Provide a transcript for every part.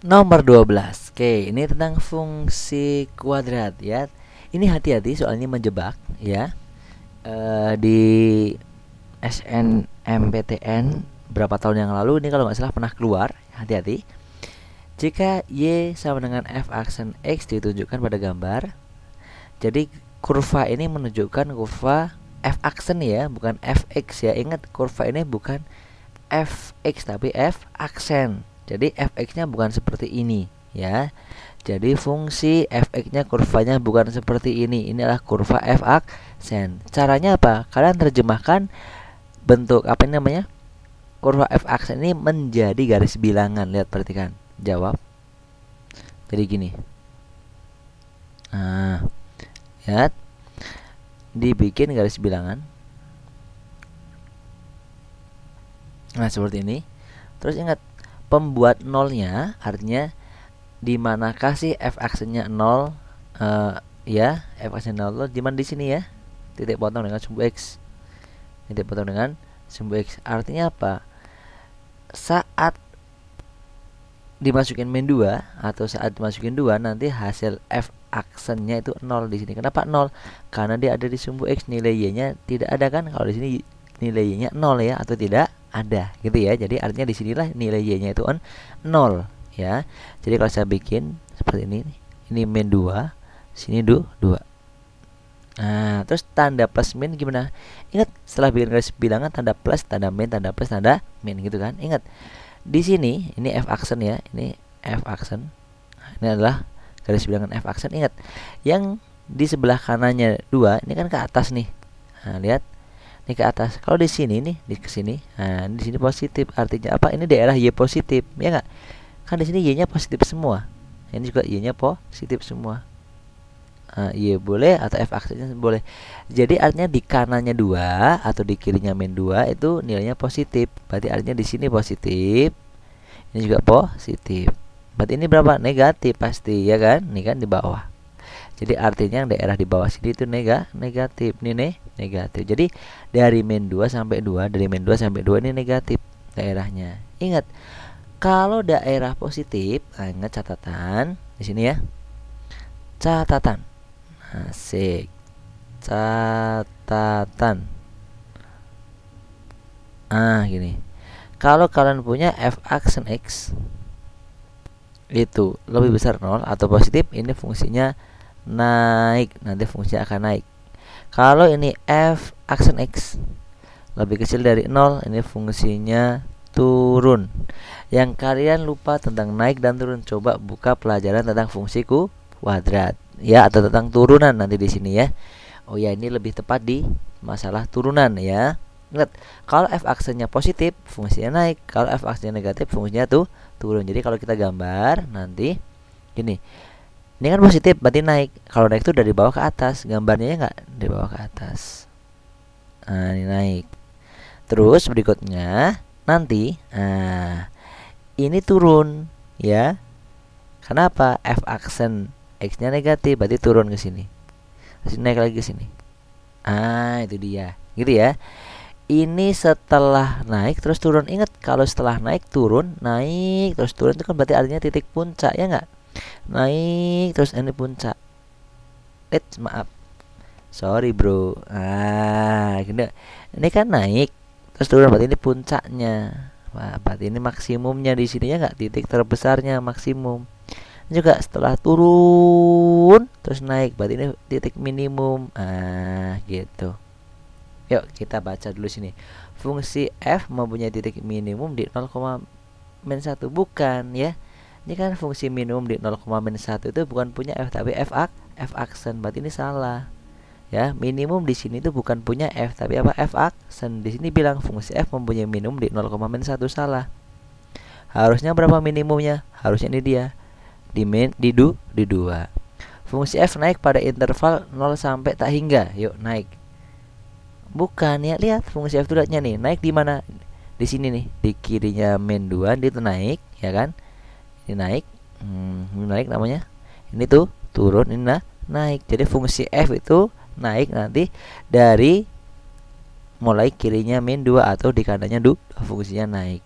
Nomor 12. Oke, ini tentang fungsi kuadrat ya. Ini hati-hati soalnya menjebak ya. Di SNMPTN berapa tahun yang lalu ini kalau nggak salah pernah keluar. Hati-hati. Jika Y sama dengan F aksen X ditunjukkan pada gambar, jadi kurva ini menunjukkan kurva F aksen ya, bukan Fx ya. Ingat, kurva ini bukan Fx tapi F aksen. Jadi Fx-nya bukan seperti ini ya. Jadi fungsi Fx-nya kurvanya bukan seperti ini. Ini adalah kurva F aksen. Caranya apa? Kalian terjemahkan bentuk apa ini namanya? Kurva F aksen ini menjadi garis bilangan. Lihat, perhatikan. Jawab. Jadi gini. Nah, lihat. Dibikin garis bilangan. Nah, seperti ini. Terus ingat, pembuat nolnya artinya di manakah sih F aksennya 0? Ya, F aksen 0 di mana? Di sini ya. Titik potong dengan sumbu X. Titik potong dengan sumbu X. Artinya apa? Saat dimasukin min 2 atau saat dimasukin 2 nanti hasil F aksennya itu 0 di sini. Kenapa 0? Karena dia ada di sumbu X, nilai Y-nya tidak ada kan? Kalau di sini nilai Y-nya 0 ya, atau tidak ada gitu ya. Jadi artinya di sinilah nilai Y-nya itu 0 ya. Jadi kalau saya bikin seperti ini, ini min 2, sini 2. Nah, terus tanda plus min gimana? Ingat, setelah bikin garis bilangan tanda plus, tanda min, tanda plus, tanda min gitu kan. Ingat, di sini ini F aksen ya, ini F aksen. Ini adalah garis bilangan F aksen. Ingat, yang di sebelah kanannya 2 ini kan ke atas nih. Nah, lihat. Ini ke atas. Kalau di sini nih, di sini. Nah, di sini positif. Artinya apa? Ini daerah Y positif, ya enggak? Kan di sini Y-nya positif semua. Ini juga Y-nya positif semua. Y boleh atau F aksennya boleh. Jadi artinya di kanannya 2 atau di kirinya min 2 itu nilainya positif. Berarti artinya di sini positif. Ini juga positif. Berarti ini berapa? Negatif pasti, ya kan? Ini kan di bawah. Jadi artinya yang daerah di bawah sini itu negatif. Ini negatif. Jadi dari min 2 sampai 2, dari min 2 sampai 2 ini negatif daerahnya. Ingat, kalau daerah positif, ingat catatan di sini ya. Catatan. Asik. Catatan. Gini. Kalau kalian punya F aksen X itu lebih besar 0 atau positif, ini fungsinya naik, nanti fungsinya akan naik. Kalau ini F aksen X lebih kecil dari 0, ini fungsinya turun. Yang kalian lupa tentang naik dan turun, coba buka pelajaran tentang fungsi kuadrat ya, atau tentang turunan nanti di sini ya. Oh ya, ini lebih tepat di masalah turunan ya. Ingat, kalau F aksennya positif, fungsinya naik. Kalau F aksennya negatif, fungsinya turun. Jadi kalau kita gambar nanti gini. Ini kan positif, berarti naik. Kalau naik itu dari bawah ke atas. Gambarnya ya nggak dari bawah ke atas. Nah, ini naik. Terus berikutnya nanti, ini turun ya. Kenapa? F aksen X-nya negatif, berarti turun ke sini. Terus naik lagi ke sini. Itu dia. Gitu ya. Ini setelah naik terus turun. Ingat, kalau setelah naik turun, naik terus turun itu kan berarti artinya titik puncak, ya nggak? Naik terus ini puncak. Maaf, sorry bro. Gini. Ini kan naik terus turun, berarti ini puncaknya. Wah, berarti ini maksimumnya di sini ya nggak? Titik terbesarnya maksimum. Juga setelah turun terus naik, berarti ini titik minimum. Gitu. Yuk kita baca dulu sini. Fungsi F mempunyai titik minimum di 0,-1. Bukan ya. Ini kan fungsi minimum di 0,-1 itu bukan punya F tapi F aksen. Berarti ini salah. Ya, minimum di sini itu bukan punya F tapi apa? F aksen. Di sini bilang fungsi F mempunyai minimum di 0,-1. Salah. Harusnya berapa minimumnya? Harusnya ini dia. Di 2. Fungsi F naik pada interval 0 sampai tak hingga. Yuk naik. Bukan ya, lihat fungsi F tuh nih, naik di mana? Di sini nih, di kirinya min 2 dia tuh naik, ya kan? Ini naik. Ini naik namanya. Ini tuh turun, ini naik. Jadi fungsi F itu naik nanti dari mulai kirinya min 2 atau di kanannya fungsinya naik.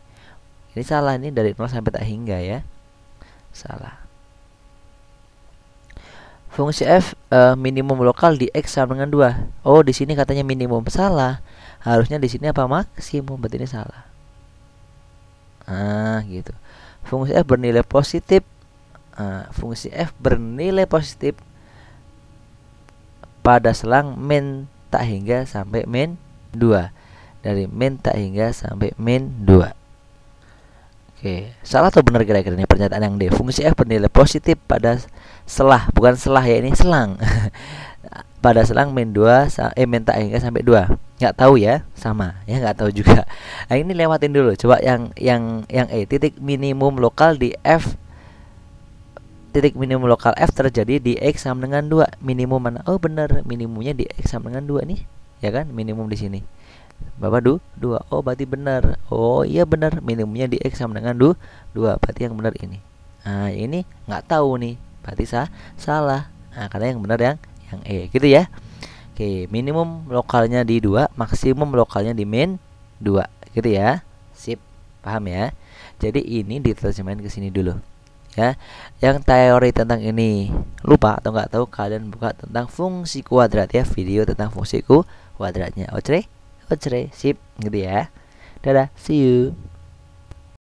Ini salah, ini dari 0 sampai tak hingga ya. Salah. Fungsi f minimum lokal di x sama dengan 2. Oh, di sini katanya minimum, salah. Harusnya di sini apa, maksimum, berarti ini salah. Nah, gitu. Fungsi f bernilai positif. Fungsi f bernilai positif pada selang min tak hingga sampai min 2. Dari min tak hingga sampai min 2. Oke, salah atau benar kira-kira ini pernyataan yang D? Fungsi f bernilai positif pada selah, bukan selah ya, ini selang. Pada selang min 2 min tak hingga sampai 2. Nggak tahu ya, sama ya, nggak tahu juga. Nah, ini lewatin dulu. Coba yang E, titik minimum lokal di f, titik minimum lokal f terjadi di x sama dengan 2. Minimum mana? Oh, benar, minimumnya di x sama dengan 2 nih. Ya kan? Minimum di sini. Bapak 2. Oh, berarti benar. Oh, iya benar, minimumnya di x sama dengan 2. Berarti yang benar ini. Nah, ini nggak tahu nih. Berarti salah. Nah, karena yang benar yang E, gitu ya. Oke, minimum lokalnya di 2, maksimum lokalnya di min 2, gitu ya. Sip, paham ya? Jadi ini diterjemahin ke sini dulu. Ya, yang teori tentang ini lupa atau nggak tahu, kalian buka tentang fungsi kuadrat ya, video tentang fungsi kuadratnya. Oke, sip, gitu ya. Dadah, see you.